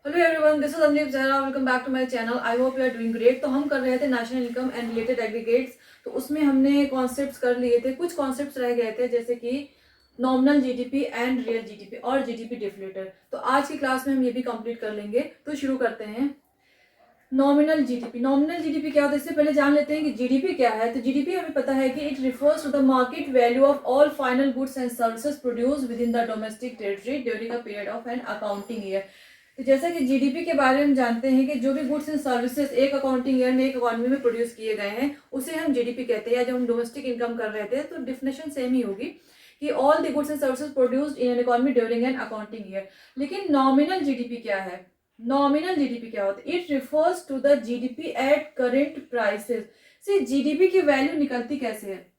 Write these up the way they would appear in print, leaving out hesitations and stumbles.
Hello everyone, this is Amneep Zahra. Welcome back to my channel. I hope you are doing great. तो हम कर रहे थे national income and related aggregates. तो उसमें हमने कॉन्सेप्ट्स कर लिए थे, कुछ कॉन्सेप्ट्स रह गए थे जैसे कि nominal GDP and real GDP और जीडीपी डिफ्लेटर। तो आज की क्लास में हम ये भी कंप्लीट कर लेंगे। तो शुरू करते हैं। Nominal GDP. नॉमिनल जीडीपी क्या होता है, इससे पहले जान लेते हैं कि जीडीपी क्या है। तो जीडीपी हमें पता है कि it refers to the market value of all final goods and services produce within the domestic territory during a period of an accounting year. तो जैसा कि जीडीपी के बारे में हम जानते हैं कि जो भी गुड्स एंड सर्विसेज एक अकाउंटिंग ईयर में एक इकॉनमी में प्रोड्यूस किए गए हैं उसे हम जीडीपी कहते हैं। या जब हम डोमेस्टिक इनकम कर रहे थे तो डिफिनेशन सेम ही होगी कि all the goods and services produced in an economy during an accounting year. लेकिन नॉमिनल जीडीपी क्या है? नॉमिनल जीडीपी क्या होता है? It refers to the GDP at current prices. से जीडीपी की वैल्यू निकलती कैसे है?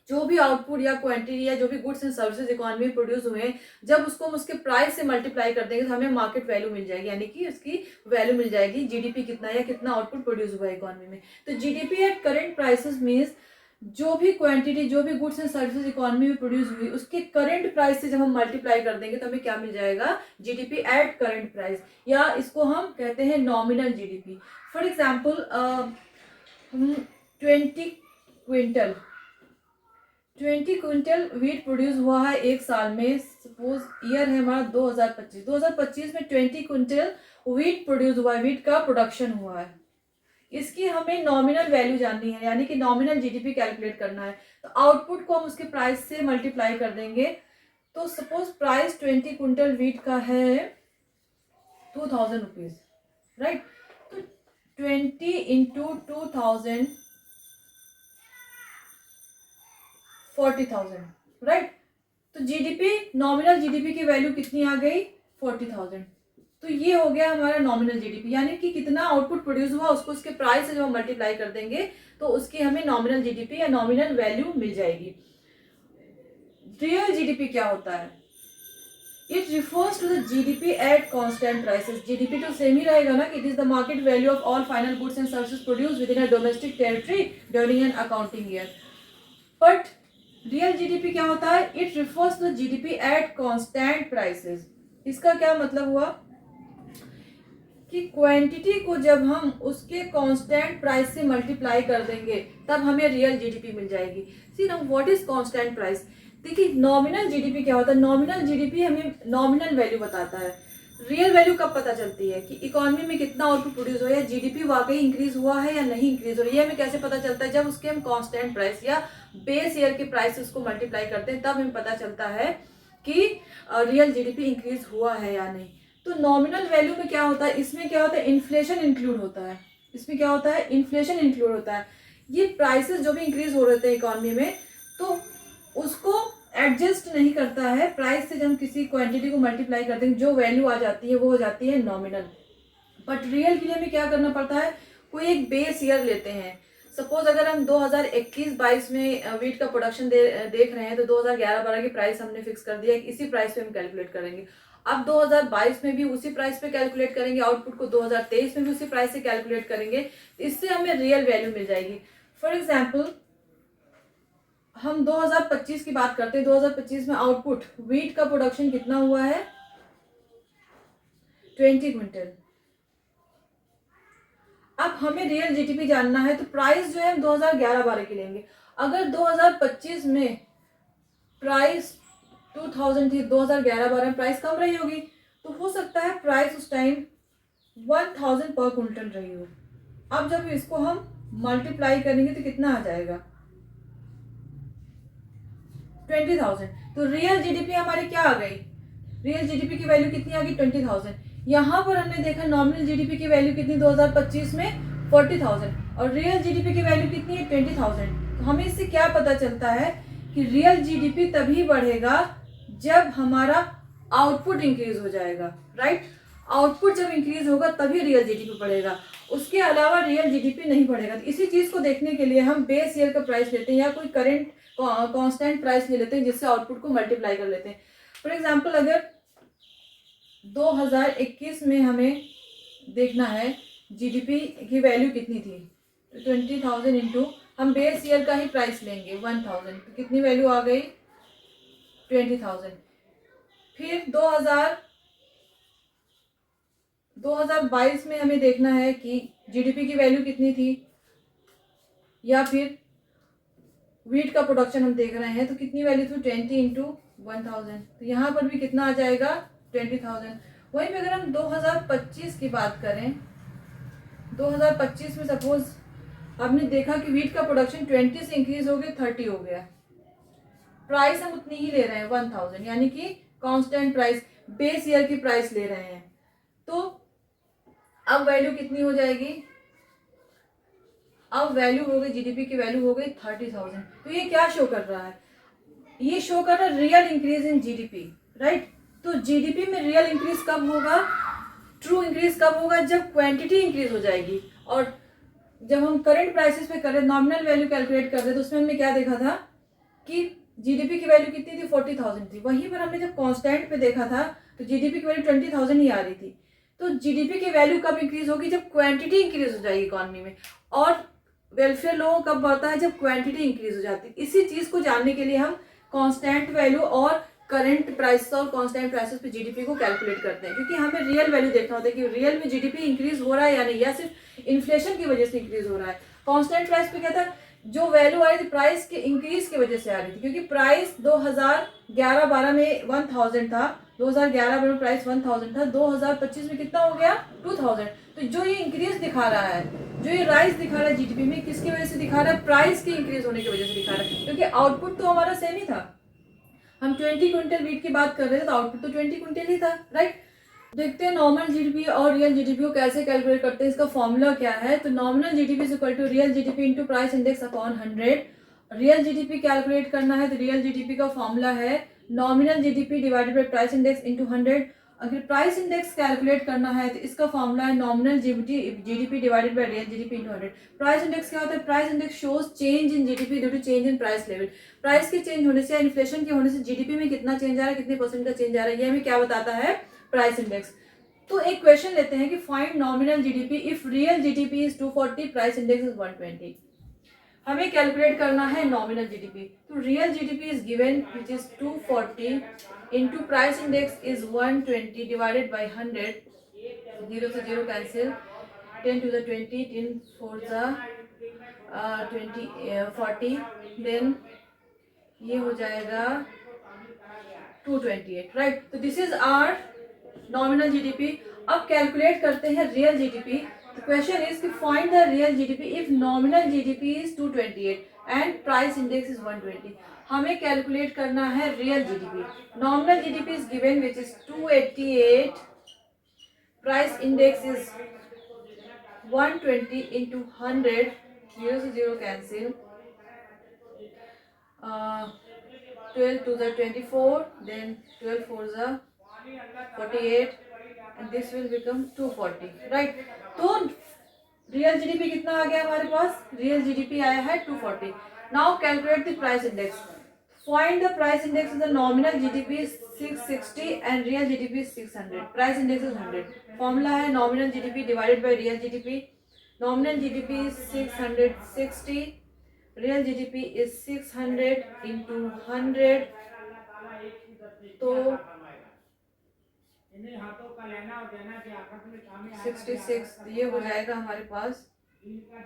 जो भी आउटपुट या क्वांटिटी या जो भी गुड्स एंड सर्विसेज इकोनॉमी में प्रोड्यूस हुए हैं, जब उसको हम उसके प्राइस से मल्टीप्लाई कर देंगे तो हमें मार्केट वैल्यू मिल जाएगी, यानी कि उसकी वैल्यू मिल जाएगी जीडीपी कितना या कितना आउटपुट प्रोड्यूस हुआ है इकोनॉमी में। तो GDP at current prices means जो भी क्वांटिटी जो भी गुड्स एंड सर्विसेज इकोनॉमी में प्रोड्यूस हुई उसके करंट प्राइस से जब हम मल्टीप्लाई कर देंगे तो हमें क्या मिल जाएगा? जीडीपी एट करंट प्राइस, या इसको हम कहते हैं नॉमिनल जीडीपी। फॉर एग्जाम्पल, हम 20 क्विंटल 20 क्विंटल व्हीट प्रोड्यूस हुआ है एक साल में। सपोज ईयर है हमारा 2025 में 20 क्विंटल व्हीट प्रोड्यूस हुआ है, व्हीट का प्रोडक्शन हुआ है। इसकी हमें नॉमिनल वैल्यू जाननी है, यानी कि नॉमिनल जीडीपी कैलकुलेट करना है। तो आउटपुट को हम उसके प्राइस से मल्टीप्लाई कर देंगे। तो सपोज प्राइस 20 क्विंटल व्हीट का है 2000 रुपीज, राइट? तो 20 इंटू 2000 40,000, राइट? तो जीडीपी, नॉमिनल जीडीपी की वैल्यू कितनी आ गई? 40,000। तो ये हो गया हमारा नॉमिनल जीडीपी, यानी कि कितना आउटपुट प्रोड्यूस हुआ उसको उसके प्राइस से जब हम मल्टीप्लाई कर देंगे तो उसकी हमें नॉमिनल जीडीपी या नॉमिनल वैल्यू मिल जाएगी। रियल जीडीपी क्या होता है? It refers to the GDP at constant prices. GDP तो सेम ही रहेगा ना, कि it is the market value of all final goods and services produce within a domestic territory during an accounting year. But real GDP क्या होता है? It refers to GDP at constant prices. इसका क्या मतलब हुआ कि quantity को जब हम उसके कांस्टेंट प्राइस से मल्टीप्लाई कर देंगे तब हमें रियल जीडीपी मिल जाएगी। See now what is constant price? देखिए, नॉमिनल जीडीपी क्या होता है? नॉमिनल जीडीपी हमें नॉमिनल वैल्यू बताता है। रियल वैल्यू कब पता चलती है? कि इकोनॉमी में कितना आउटपुट प्रोड्यूस हो या जीडीपी वाकई इंक्रीज हुआ है या नहीं इंक्रीज हो रही है। हमें कैसे पता चलता है? जब उसके हम कांस्टेंट प्राइस या बेस ईयर के प्राइस से उसको मल्टीप्लाई करते हैं तब हमें पता चलता है कि रियल जीडीपी इंक्रीज हुआ है या नहीं। तो नॉमिनल वैल्यू में क्या होता है? इसमें क्या होता है? इन्फ्लेशन इंक्लूड होता है। इसमें क्या होता है? इन्फ्लेशन इंक्लूड होता है। ये प्राइसेस जो भी इंक्रीज हो रहे थे इकोनॉमी में, तो उसको एडजस्ट नहीं करता है। प्राइस से जब हम किसी क्वांटिटी को मल्टीप्लाई करते हैं जो वैल्यू आ जाती है वो हो जाती है नॉमिनल। बट रियल के लिए हमें क्या करना पड़ता है? कोई एक बेस ईयर लेते हैं। सपोज अगर हम 2021-22 में वीट का प्रोडक्शन देख रहे हैं तो 2011-12 की प्राइस हमने फिक्स कर दिया कि इसी प्राइस पे हम कैलकुलेट करेंगे। अब 2022 में भी उसी प्राइस पे कैलकुलेट करेंगे, आउटपुट को 2023 में भी उसी प्राइस से कैलकुलेट करेंगे। इससे हमें रियल वैल्यू मिल जाएगी। फॉर एग्जाम्पल, हम 2025 की बात करते हैं। 2025 में आउटपुट वीट का प्रोडक्शन कितना हुआ है? 20 क्विंटल। अब हमें रियल जीडीपी जानना है तो प्राइस जो है हम 2011-12 की लेंगे। अगर 2025 में प्राइस 2000 थी, 2011-12 में प्राइस कम रही होगी, तो हो सकता है प्राइस उस टाइम 1000 पर क्विंटल रही हो। अब जब इसको हम मल्टीप्लाई करेंगे तो कितना आ जाएगा? 20,000। तो रियल जीडीपी हमारी क्या आ गई? रियल जीडीपी की वैल्यू कितनी आ गई? 20,000। यहाँ पर हमने देखा नॉमिनल जीडीपी की वैल्यू कितनी 2025 में? 40,000। और रियल जीडीपी की वैल्यू कितनी है? 20,000। तो हमें इससे क्या पता चलता है कि रियल जीडीपी तभी बढ़ेगा जब हमारा आउटपुट इंक्रीज हो जाएगा, राइट? आउटपुट जब इंक्रीज होगा तभी रियल जीडीपी बढ़ेगा, उसके अलावा रियल जीडीपी नहीं बढ़ेगा। तो इसी चीज को देखने के लिए हम बेस ईयर का प्राइस लेते हैं या कोई करेंट कांस्टेंट प्राइस ले लेते हैं जिससे आउटपुट को मल्टीप्लाई कर लेते हैं। फॉर एग्जांपल, अगर 2021 में हमें देखना है जीडीपी की वैल्यू कितनी थी, तो 20,000 इंटू हम बेस ईयर का ही प्राइस लेंगे 1000, तो कितनी वैल्यू आ गई? 20,000। फिर 2022 में हमें देखना है कि जीडीपी की वैल्यू कितनी थी, या फिर वीट का प्रोडक्शन हम देख रहे हैं तो कितनी वैल्यू थी, 20 इंटू 1000। तो यहाँ पर भी कितना आ जाएगा, 20,000। वहीं पे अगर हम 2025 की बात करें, 2025 में सपोज आपने देखा कि वीट का प्रोडक्शन 20 से इंक्रीज हो गया 30 हो गया, प्राइस हम उतनी ही ले रहे हैं 1000, यानी कि कांस्टेंट प्राइस, बेस ईयर की प्राइस ले रहे हैं। तो अब वैल्यू कितनी हो जाएगी, अब वैल्यू हो गई, जीडीपी की वैल्यू हो गई 30,000। तो ये क्या शो कर रहा है, ये शो कर रहा है real increase in GDP, right. तो जीडीपी में रियल इंक्रीज कब होगा, ट्रू इंक्रीज कब होगा, जब क्वांटिटी इंक्रीज हो जाएगी। और जब हम करंट प्राइसेस पे कर रहे, नॉमिनल वैल्यू कैलकुलेट कर रहे, तो उसमें हमने क्या देखा था कि जीडीपी की वैल्यू कितनी थी, 40,000 थी। वहीं पर हमने जब कांस्टेंट पे देखा था तो जीडीपी की वैल्यू 20,000 ही आ रही थी। तो जीडीपी की वैल्यू कब इंक्रीज होगी, जब क्वांटिटी इंक्रीज हो जाएगी इकोनॉमी में। और वेलफेयर लोगों कब बढ़ता है, जब क्वांटिटी इंक्रीज हो जाती है। इसी चीज को जानने के लिए हम कांस्टेंट वैल्यू और करंट प्राइस और कांस्टेंट प्राइसेस पे जीडीपी को कैलकुलेट करते हैं, क्योंकि हमें रियल वैल्यू देखना होता है कि रियल में जीडीपी इंक्रीज हो रहा है या नहीं, या सिर्फ इन्फ्लेशन की वजह से इंक्रीज हो रहा है। कांस्टेंट प्राइस पे क्या था, जो वैल्यू आई थी प्राइस के इंक्रीज की वजह से आ रही थी, क्योंकि प्राइस 2011-12 में 1000 था, 2011 में प्राइस 1000 था, 2025 में कितना हो गया, 2000। तो जो ये इंक्रीज दिखा रहा है, जो ये राइज दिखा रहा है जीडीपी में, किसकी वजह से दिखा रहा है, प्राइस के इंक्रीज होने की वजह से दिखा रहा है, क्योंकि आउटपुट तो हमारा सेम ही था। हम 20 क्विंटल वीट की बात कर रहे थे तो आउटपुट तो 20 क्विंटल ही था, राइट। देखते हैं नॉर्मल जीडीपी और रियल जीडीपी को कैसे कैलकुलेट करते हैं, इसका फॉर्मूला क्या है। तो nominal GDP is equal to real GDP into price index upon 100। Real GDP calculate करना है तो रियल जीडीपी का फॉर्मूला है nominal GDP divided by price index into 100। अगर प्राइस इंडेक्स कैलकुलेट करना है तो इसका फॉर्मूला है nominal GDP divided by real GDP into 100। Price index क्या होता है, price index shows change in GDP due to change in price level. Price के चेंज होने से या इन्फ्लेशन के होने से जीडीपी में कितना चेंज आ रहा है, कितने परसेंट का चेंज आ रहा है, ये हमें क्या बताता है, प्राइस इंडेक्स। तो एक क्वेश्चन लेते हैं कि find nominal GDP if real GDP is 240, price index is 120। हमें कैलकुलेट करना है नॉमिनल जीडीपी। तो real GDP is given which is 240 into price index is 120 divided by 100। 0 से 0 cancel, 10 to the 20, 10 4 the 20 40, then ये हो जाएगा 228, राइट। तो this is our nominal GDP. अब कैलकुलेट करते हैं real GDP. The question is कि find the real GDP if nominal GDP is 228 and price index is 120। हमें कैलकुलेट करना है real GDP. Nominal GDP is given which is 288, price index is 120 into 100, 0 से 0 cancel, 12 to the 24, then 12 4 the 48, and this will become 240, right। तो real GDP कितना आ गया हमारे पास, real GDP आया है 240। Now calculate the price index. Find the price index of the nominal GDP is 660 and real GDP is 600, price index is 100। Formula है nominal GDP divided by real GDP. Nominal GDP is 660, real GDP is 600 into 100, तो 66, ये हो जाएगा हमारे पास 110।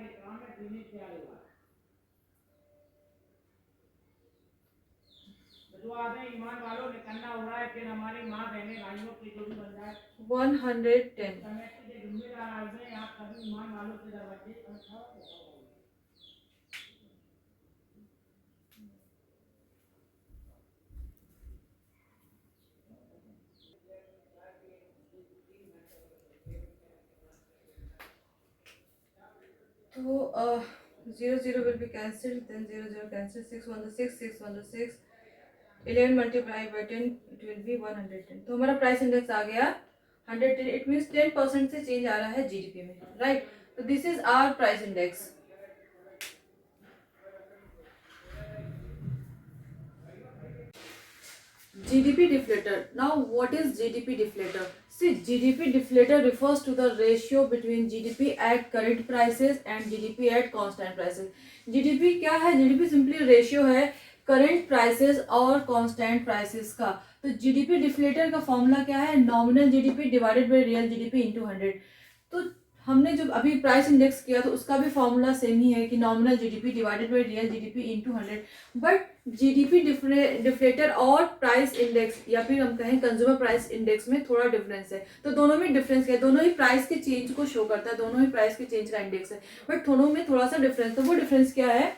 तो 0 0 will be cancelled, then 0 0 cancel, 6 1 the 6, 6 1 the 6, 11 multiplied by 10, it will be 110। तो हमारा price index आ गया 110। इट मीन्स 10% से चेंज आ रहा है जीडीपी में, राइट। तो this is our price index. GDP deflator. Now what is GDP deflator? See, GDP deflator refers to the ratio between GDP at current prices and GDP at constant prices. GDP क्या है, GDP simply ratio है current prices और constant prices का। तो GDP deflator का formula क्या है, nominal GDP divided by real GDP into 100। तो हमने जब अभी प्राइस इंडेक्स किया तो उसका भी फॉर्मूला सेम ही है कि nominal GDP divided by real GDP into 100। But GDP deflator और प्राइस इंडेक्स या फिर हम कहें कंज्यूमर प्राइस इंडेक्स में थोड़ा डिफरेंस है। तो दोनों में डिफरेंस क्या है, दोनों ही प्राइस के चेंज को शो करता है, दोनों ही प्राइस के चेंज का इंडेक्स है, बट दोनों में थोड़ा सा डिफरेंस। तो वो डिफरेंस क्या है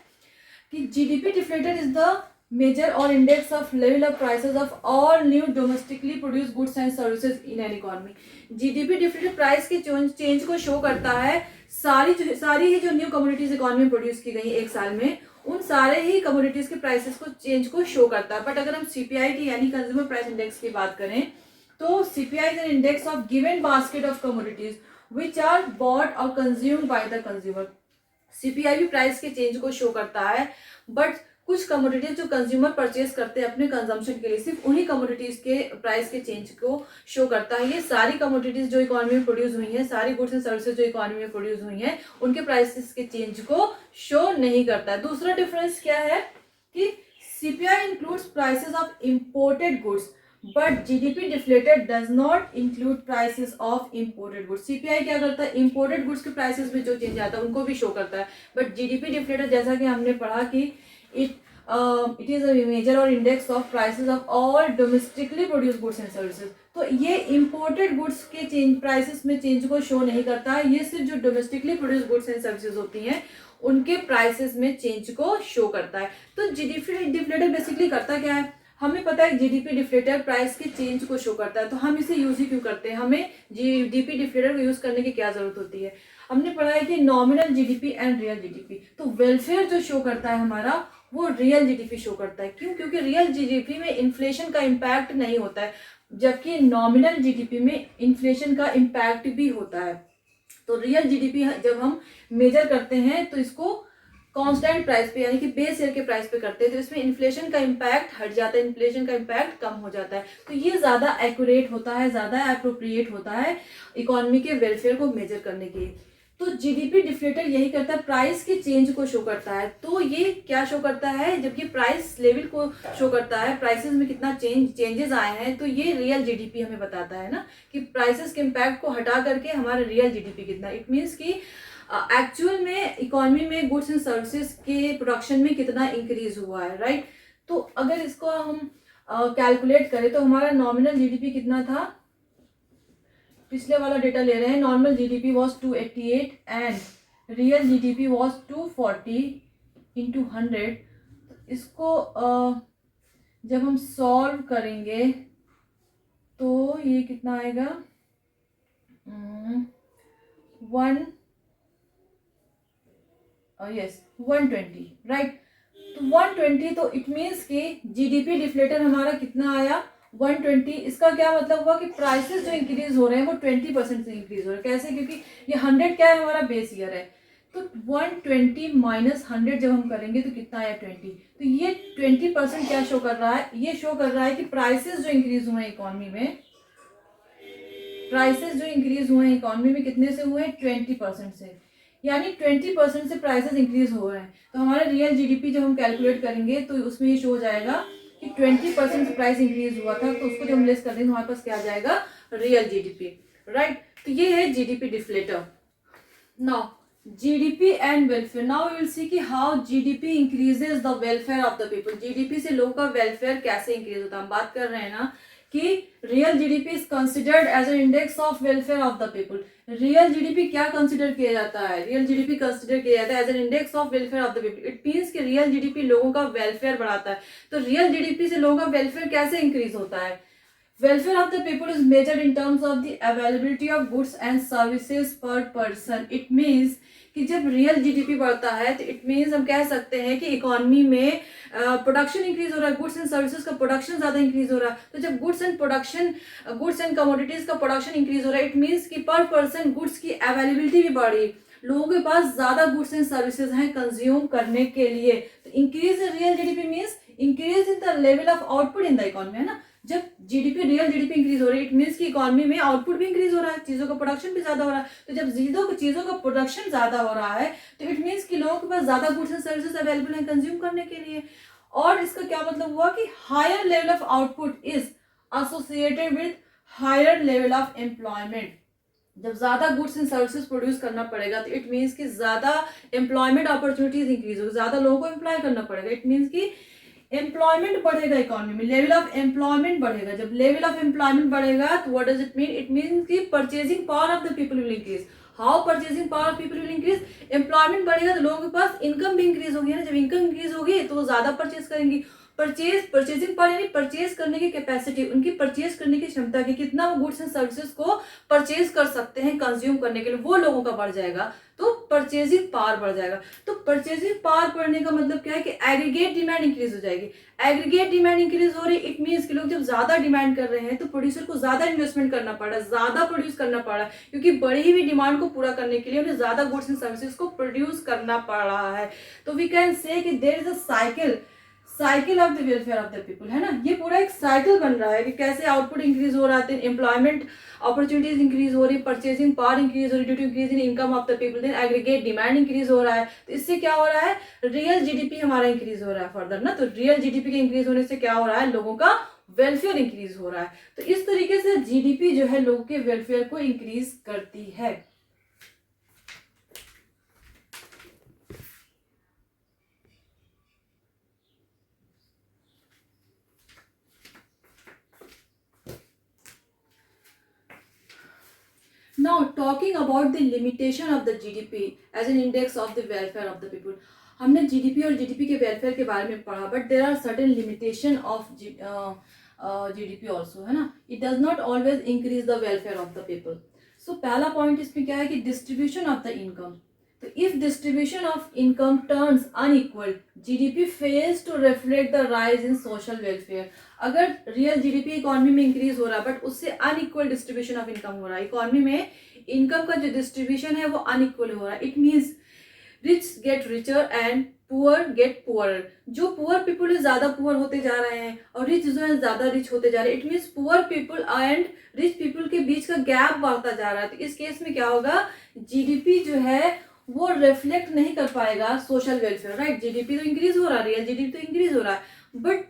कि GDP deflator is the measure or index of level of prices of all new domestically produce goods and services in an economy. GDP deflator price के चेंज को शो करता है सारी ही जो न्यू कमोडिटीज इकोनॉमी में प्रोड्यूस की गई एक साल में, उन सारे ही कमोडिटीज के प्राइसेस को चेंज को शो करता है। बट अगर हम सीपीआई की यानी कंज्यूमर प्राइस इंडेक्स की बात करें तो CPI is an index of given basket of commodities which are bought or consumed by the consumer. CPI भी प्राइस के चेंज को शो करता है, बट कुछ कमोडिटीज जो कंज्यूमर परचेज करते हैं अपने कंजम्पशन के लिए, सिर्फ उन्हीं कमोडिटीज के प्राइस के चेंज को शो करता है। ये सारी कमोडिटीज जो इकोनॉमी में प्रोड्यूस हुई हैं, सारी गुड्स एंड सर्विसेज जो इकोनॉमी में प्रोड्यूस हुई हैं, उनके प्राइसेस के चेंज को शो नहीं करता है। दूसरा डिफरेंस क्या है कि CPI includes prices of imported goods but GDP deflator does not include prices of imported goods. CPI क्या करता है, इंपोर्टेड गुड्स के प्राइसेस में जो चेंज आता है उनको भी शो करता है, बट जीडीपी डिफ्लेटर जैसा कि हमने पढ़ा कि it is a measure और index of prices of all domestically produced goods and services। तो ये imported goods के चेंज प्राइसेस में चेंज को शो नहीं करता है, ये सिर्फ जो domestically produce goods and services होती हैं उनके प्राइसेस में चेंज को शो करता है। तो जीडीपी डिफ्लेटर बेसिकली करता क्या है, हमें पता है जीडीपी डिफ्लेटर प्राइस के चेंज को शो करता है, तो हम इसे यूज ही क्यों करते हैं, हमें जीडीपी डिफ्लेटर को यूज करने की क्या जरूरत होती है। हमने पढ़ा है कि nominal GDP and real GDP, तो वेलफेयर जो शो करता है हमारा वो रियल जीडीपी शो करता है। क्यों, क्योंकि रियल जीडीपी में इन्फ्लेशन का इम्पैक्ट नहीं होता है, जबकि नॉमिनल जीडीपी में इन्फ्लेशन का इम्पैक्ट भी होता है। तो रियल जीडीपी जब हम मेजर करते हैं तो इसको कांस्टेंट प्राइस पे यानी कि बेस ईयर के प्राइस पे करते हैं, तो इसमें इन्फ्लेशन का इम्पैक्ट हट जाता है, इन्फ्लेशन का इम्पैक्ट कम हो जाता है। तो ये ज़्यादा एक्यूरेट होता है, ज़्यादा अप्रोप्रिएट होता है इकोनॉमी के वेलफेयर को मेजर करने के लिए। तो जीडीपी डिफ्लेटर यही करता है, प्राइस के चेंज को शो करता है। तो ये क्या शो करता है, जब ये प्राइस लेवल को शो करता है, प्राइसेस में कितना चेंजेस आए हैं, तो ये रियल जीडीपी हमें बताता है ना कि प्राइसेस के इम्पैक्ट को हटा करके हमारा रियल जीडीपी कितना। इट मीन्स कि एक्चुअल में इकोनॉमी में गुड्स एंड सर्विसेज के प्रोडक्शन में कितना इंक्रीज हुआ है, राइट। तो अगर इसको हम कैलकुलेट करें तो हमारा नॉमिनल जीडीपी कितना था, पिछले वाला डेटा ले रहे हैं, normal GDP was 288 and real GDP was 240 into 100। इसको जब हम सॉल्व करेंगे तो ये कितना आएगा, 120, राइट। तो 120, तो इट मीन्स कि जीडीपी डिफ्लेटर हमारा कितना आया, 120। इसका क्या मतलब हुआ कि प्राइसेस जो इंक्रीज हो रहे हैं वो 20% से इंक्रीज हो रहे हैं। कैसे, क्योंकि ये 100 क्या है, हमारा बेस ईयर है। तो 120 माइनस 100 जब हम करेंगे तो कितना आया, 20। तो ये 20% क्या शो कर रहा है, ये शो कर रहा है कि प्राइसेस जो इंक्रीज हुए हैं इकोनॉमी में, प्राइसेस जो इंक्रीज हुए हैं इकोनॉमी में कितने से हुए हैं, 20% से, यानी 20% से प्राइसेस इंक्रीज हो रहे हैं। तो हमारा रियल जीडीपी जब हम कैलकुलेट करेंगे तो उसमें ये शो हो जाएगा कि 20% से प्राइस इंक्रीज हुआ था, तो उसको जब हम लेस कर देंगे हमारे पास क्या आ जाएगा, रियल जीडीपी, राइट। तो ये है GDP deflator. Now GDP and welfare, now we will see कि how GDP increases the welfare of the people. GDP से लोगों का वेलफेयर कैसे इंक्रीज होता है। हम बात कर रहे हैं ना कि real GDP is considered as an index of welfare of the people. Real GDP क्या कंसिडर किया जाता है, रियल जीडीपी कंसिडर किया जाता है as an index of welfare of the people. It means कि रियल जीडीपी लोगों का वेलफेयर बढ़ाता है। तो रियल जीडीपी से लोगों का वेलफेयर कैसे इंक्रीज होता है, welfare of the people is measured in terms of the availability of goods and services पर पर्सन। इट मीन्स कि जब रियल जीडीपी बढ़ता है तो इट मीन्स हम कह सकते हैं कि इकोनॉमी में प्रोडक्शन इंक्रीज हो रहा है, गुड्स एंड सर्विसेज का प्रोडक्शन ज्यादा इंक्रीज हो रहा है। तो जब गुड्स एंड कमोडिटीज का प्रोडक्शन इंक्रीज हो रहा है, इट मीन्स कि पर पर्सन गुड्स की अवेलेबिलिटी भी बढ़ रही है, लोगों के पास ज्यादा गुड्स एंड सर्विसेज हैं कंज्यूम करने के लिए। तो increase in real GDP means increase in the level of output in the economy, है ना। जब जीडीपी रियल जीडीपी इंक्रीज हो रही है, इट मीन्स कि इकोनॉमी में आउटपुट भी इंक्रीज हो रहा है, चीजों का प्रोडक्शन भी ज्यादा हो रहा है। तो जब चीजों का प्रोडक्शन ज्यादा हो रहा है तो इट मीन्स कि लोगों के पास ज्यादा गुड्स एंड सर्विसेज अवेलेबल है कंज्यूम करने के लिए। और इसका क्या मतलब हुआ कि higher level of output is associated with higher level of employment. जब ज्यादा गुड्स एंड सर्विसेज प्रोड्यूस करना पड़ेगा तो इट मीन्स कि ज्यादा एम्प्लॉयमेंट अपॉर्चुनिटीज इंक्रीज होगी, ज्यादा लोगों को एम्प्लॉय करना पड़ेगा। इट मीन्स कि एम्प्लॉयमेंट बढ़ेगा इकोनॉमी में, लेवल ऑफ एम्प्लॉयमेंट बढ़ेगा। जब लेवल ऑफ एम्प्लॉयमेंट बढ़ेगा तो what does it mean? It means कि purchasing power of the people will increase. How purchasing power of people will increase? Employment बढ़ेगा तो लोगों के पास इनकम भी इंक्रीज होगी ना। जब इनकम इंक्रीज होगी तो वो ज्यादा परचेज करेंगी। परचेजिंग पावर यानी परचेज करने की कैपेसिटी, उनकी परचेज करने की क्षमता की कितना वो गुड्स एंड सर्विसेज को परचेज कर सकते हैं कंज्यूम करने के लिए, वो लोगों का बढ़ जाएगा तो परचेजिंग पावर बढ़ जाएगा। तो परचेजिंग पावर बढ़ने का मतलब क्या है कि एग्रीगेट डिमांड इंक्रीज हो जाएगी। एग्रीगेट डिमांड इंक्रीज हो रही, इट मीन्स कि लोग जब ज्यादा डिमांड कर रहे हैं तो प्रोड्यूसर को ज्यादा इन्वेस्टमेंट करना पड़ रहा है, ज्यादा प्रोड्यूस करना पड़ रहा है, क्योंकि बढ़ी हुई डिमांड को पूरा करने के लिए उन्हें ज्यादा गुड्स एंड सर्विसेज को प्रोड्यूस करना पड़ रहा है। तो वी कैन से कि there is a cycle of the welfare of the people, है ना। ये पूरा एक साइकिल बन रहा है कि कैसे आउटपुट इंक्रीज हो रहा है, एम्प्लॉयमेंट अपॉर्चुनिटीज इंक्रीज हो रही, परचेजिंग पावर इंक्रीज हो रही due to increase in income of the people, then aggregate demand increase हो रहा है। तो इससे क्या हो रहा है? रियल जीडीपी हमारा इंक्रीज हो रहा है फर्दर ना। तो रियल जीडीपी के इंक्रीज होने से क्या हो रहा है? लोगों का वेलफेयर इंक्रीज हो रहा है। तो इस तरीके से जीडीपी जो है लोगों के वेलफेयर को इंक्रीज करती है। Now talking about the limitation of the GDP as an index of the welfare of the people, हमने GDP और GDP के वेलफेयर के बारे में पढ़ा, but there are certain limitation of GDP also, है ना। It does not always increase the welfare of the people. So पहला पॉइंट इसमें क्या है कि डिस्ट्रीब्यूशन ऑफ द इनकम। तो if distribution of income turns unequal, GDP fails to reflect the rise in social welfare. अगर real GDP economy में increase हो रहा है बट उससे अनइक्वल डिस्ट्रीब्यूशन ऑफ इनकम हो रहा है, इकोनॉमी में इनकम का जो डिस्ट्रीब्यूशन है वो अनइक्वल हो रहा है, it means rich get richer and poor get poor. जो पुअर पीपल है ज्यादा पुअर होते जा रहे हैं और रिच जो है ज्यादा रिच होते जा रहे हैं। It means poor people and rich people के बीच का गैप बढ़ता जा रहा है। तो इस केस में क्या होगा? जीडीपी जो है वो रिफ्लेक्ट नहीं कर पाएगा सोशल वेलफेयर, राइट। जीडीपी तो इंक्रीज हो रहा है, रियल जीडीपी तो इंक्रीज हो रहा है, बट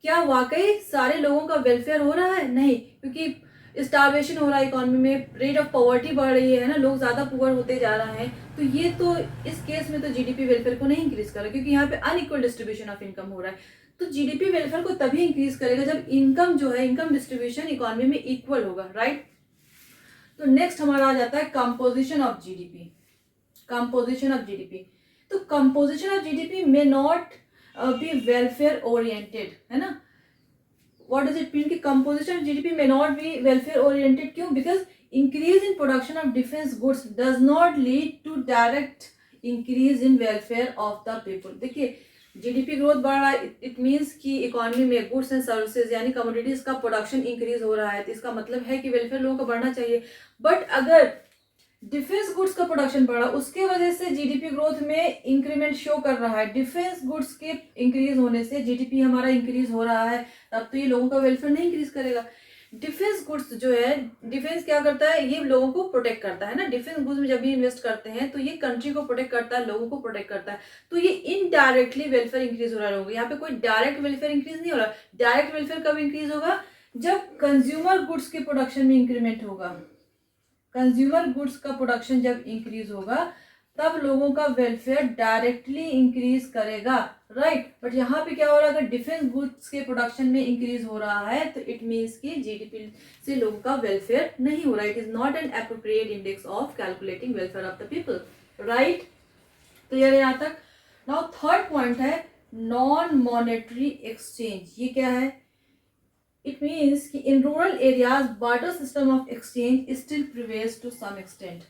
क्या वाकई सारे लोगों का वेलफेयर हो रहा है? नहीं, क्योंकि स्टार्वेशन हो रहा है इकोनॉमी में, रेट ऑफ पॉवर्टी बढ़ रही है ना, लोग ज्यादा पुअर होते जा रहे हैं। तो ये तो इस केस में तो जीडीपी वेलफेयर को नहीं इंक्रीज कर रहा, क्योंकि यहाँ पे अनइक्वल डिस्ट्रीब्यूशन ऑफ इनकम हो रहा है। तो जीडीपी वेलफेयर को तभी इंक्रीज करेगा जब इनकम जो है, इनकम डिस्ट्रीब्यूशन इकोनॉमी में इक्वल होगा, राइट। तो नेक्स्ट हमारा आ जाता है composition of GDP. Composition of GDP, तो composition of GDP may not be welfare oriented, है ना। व्हाट डज इट मीन कि composition of GDP may not be welfare oriented? क्यों? Because increase in production of defence goods does not lead to direct increase in welfare of the people. देखिए, GDP growth बढ़ रहा है, it means कि economy में goods and services यानी commodities का production increase हो रहा है, तो इसका मतलब है कि वेलफेयर लोगों का बढ़ना चाहिए। बट अगर डिफेंस गुड्स का प्रोडक्शन बढ़ा, उसके वजह से जीडीपी ग्रोथ में इंक्रीमेंट शो कर रहा है, डिफेंस गुड्स के इंक्रीज होने से जीडीपी हमारा इंक्रीज हो रहा है, तब तो ये लोगों का वेलफेयर नहीं इंक्रीज करेगा। डिफेंस गुड्स जो है, डिफेंस क्या करता है? ये लोगों को प्रोटेक्ट करता है ना। डिफेंस गुड्स में जब भी इन्वेस्ट करते हैं तो ये कंट्री को प्रोटेक्ट करता है, लोगों को प्रोटेक्ट करता है, तो ये इनडायरेक्टली वेलफेयर इंक्रीज हो रहा है लोगों। यहाँ पे कोई डायरेक्ट वेलफेयर इंक्रीज नहीं हो रहा। डायरेक्ट वेलफेयर कब इंक्रीज होगा? जब कंज्यूमर गुड्स के प्रोडक्शन में इंक्रीमेंट होगा। कंज्यूमर गुड्स का प्रोडक्शन जब इंक्रीज होगा तब लोगों का वेलफेयर डायरेक्टली इंक्रीज करेगा, राइट। बट यहाँ पे क्या हो रहा है? अगर डिफेंस गुड्स के प्रोडक्शन में इंक्रीज हो रहा है तो इट मीन्स कि जीडीपी से लोगों का वेलफेयर नहीं हो रहा है। It is not an appropriate index of calculating welfare of the people, right. Clear है यहाँ तक? नाउ थर्ड पॉइंट है नॉन मॉनेटरी एक्सचेंज। ये क्या है? It means कि in rural areas barter system of exchange still prevails to some extent.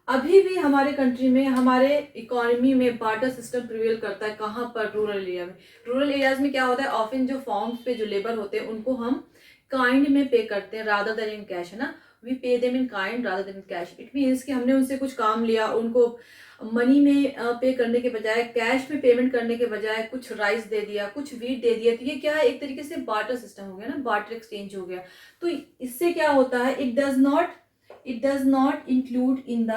अभी भी हमारे कंट्री में, हमारे इकोनॉमी में बार्टर सिस्टम प्रिवेल करता है। कहाँ पर? रूरल एरिया में। रूरल एरियाज में क्या होता है? ऑफन जो फॉर्म्स पे जो लेबर होते हैं उनको हम काइंड में पे करते हैं रादर देन इन कैश, है ना। We pay them in kind rather than cash. It means कि हमने उनसे कुछ काम लिया, उनको मनी में पे करने के बजाय, कैश में पेमेंट करने के बजाय कुछ राइस दे दिया, कुछ वीट दे दिया। तो ये क्या है? एक तरीके से बार्टर सिस्टम हो गया ना, बार्टर एक्सचेंज हो गया। तो इससे क्या होता है? It does not include in the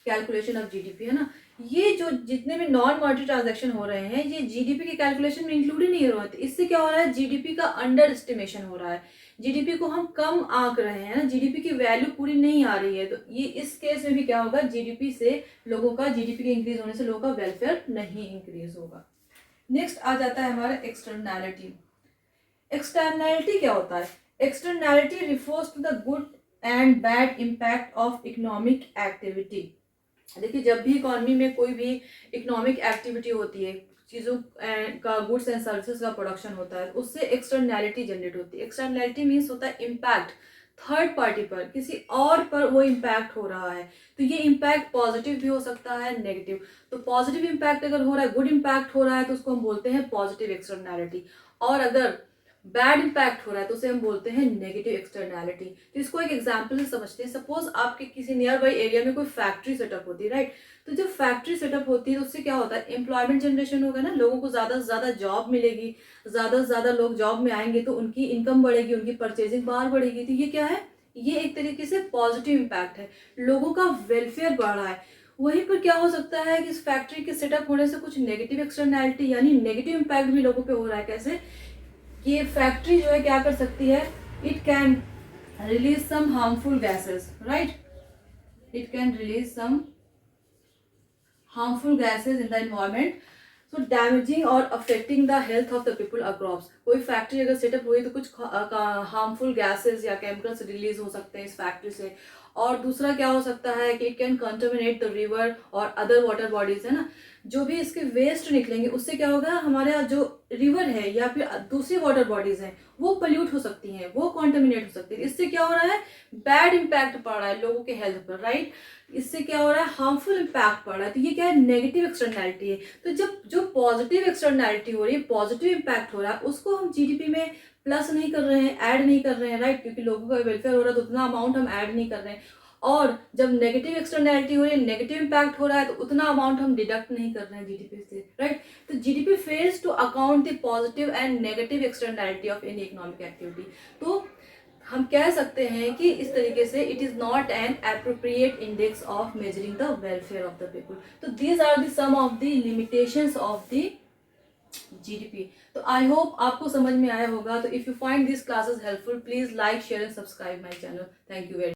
calculation of GDP, है ना। ये जो जितने भी नॉन मॉनेटरी ट्रांजैक्शन हो रहे हैं ये जीडीपी के कैलकुलेशन में इंक्लूड ही नहीं हो रहे थे। इससे क्या हो रहा है, जीडीपी का अंडर एस्टिमेशन हो रहा है, जीडीपी को हम कम आंक रहे हैं ना, जीडीपी की वैल्यू पूरी नहीं आ रही है। तो ये इस केस में भी क्या होगा, जीडीपी से लोगों का, जीडीपी के इंक्रीज होने से लोगों का वेलफेयर नहीं इंक्रीज होगा। नेक्स्ट आ जाता है हमारा एक्सटर्नैलिटी। एक्सटर्नैलिटी क्या होता है, externality refers to the good and bad impact of economic activity. देखिए जब भी इकोनॉमी में कोई भी इकोनॉमिक एक्टिविटी होती है, चीज़ों का, गुड्स एंड सर्विसेज का प्रोडक्शन होता है, उससे एक्सटर्नैलिटी जनरेट होती है। एक्सटर्नैलिटी मीन्स होता है इम्पैक्ट थर्ड पार्टी पर, किसी और पर वो इम्पैक्ट हो रहा है। तो ये इम्पैक्ट पॉजिटिव भी हो सकता है, नेगेटिव। तो पॉजिटिव इम्पैक्ट अगर हो रहा है, गुड इम्पैक्ट हो रहा है, तो उसको हम बोलते हैं पॉजिटिव एक्सटर्नैलिटी। और अगर बैड इम्पैक्ट हो रहा है तो उसे हम बोलते हैं नेगेटिव एक्सटर्नैलिटी। तो इसको एक एग्जांपल से समझते हैं। सपोज आपके किसी नियर बाई एरिया में कोई फैक्ट्री सेटअप होती है, राइट। तो जब फैक्ट्री सेटअप होती है तो उससे क्या होता है, एम्प्लॉयमेंट जनरेशन होगा ना, लोगों को ज़्यादा से ज़्यादा जॉब मिलेगी, ज़्यादा से ज़्यादा लोग जॉब में आएंगे तो उनकी इनकम बढ़ेगी, उनकी परचेजिंग पावर बढ़ेगी। तो ये क्या है, ये एक तरीके से पॉजिटिव इम्पैक्ट है, लोगों का वेलफेयर बढ़ रहा है। वहीं पर क्या हो सकता है कि इस फैक्ट्री के सेटअप होने से कुछ नेगेटिव एक्सटर्नैलिटी यानी नेगेटिव इम्पैक्ट भी लोगों पे हो रहा है। कैसे, ये फैक्ट्री जो है क्या कर सकती है, it can release some harmful gases, right, it can release some harmful gases in the environment, so damaging और affecting the health of the people across. कोई फैक्ट्री अगर सेटअप हुई तो कुछ हार्मफुल गैसेस या केमिकल्स रिलीज हो सकते हैं इस फैक्ट्री से। और दूसरा क्या हो सकता है कि it can contaminate the river और अदर वाटर बॉडीज, है ना। जो भी इसके वेस्ट निकलेंगे उससे क्या होगा, हमारे यहाँ जो रिवर है या फिर दूसरी वाटर बॉडीज हैं वो पोल्यूट हो सकती हैं, वो कॉन्टेमिनेट हो सकती है। इससे क्या हो रहा है, बैड इम्पैक्ट पड़ रहा है लोगों के हेल्थ पर, राइट। इससे क्या हो रहा है, हार्मफुल इम्पैक्ट पड़ रहा है। तो ये क्या है, नेगेटिव एक्सटर्नैलिटी है। तो जब जो पॉजिटिव एक्सटर्नैलिटी हो रही है, पॉजिटिव इम्पैक्ट हो रहा है, उसको हम जीडीपी में प्लस नहीं कर रहे हैं, ऐड नहीं कर रहे हैं, राइट, क्योंकि लोगों का वेलफेयर हो रहा है तो उतना अमाउंट हम ऐड नहीं कर रहे हैं। और जब नेगेटिव एक्सटर्नैलिटी हो रही है, नेगेटिव इम्पैक्ट हो रहा है, तो उतना अमाउंट हम डिडक्ट नहीं कर रहे हैं जीडीपी से, राइट। तो GDP fails to account the positive and negative externality of any economic activity. तो हम कह सकते हैं कि इस तरीके से it is not an appropriate index of measuring the welfare of the people. तो these are the some of the limitations of the GDP. तो आई होप आपको समझ में आया होगा। तो if you find this classes helpful, please like, share and subscribe my channel. Thank you very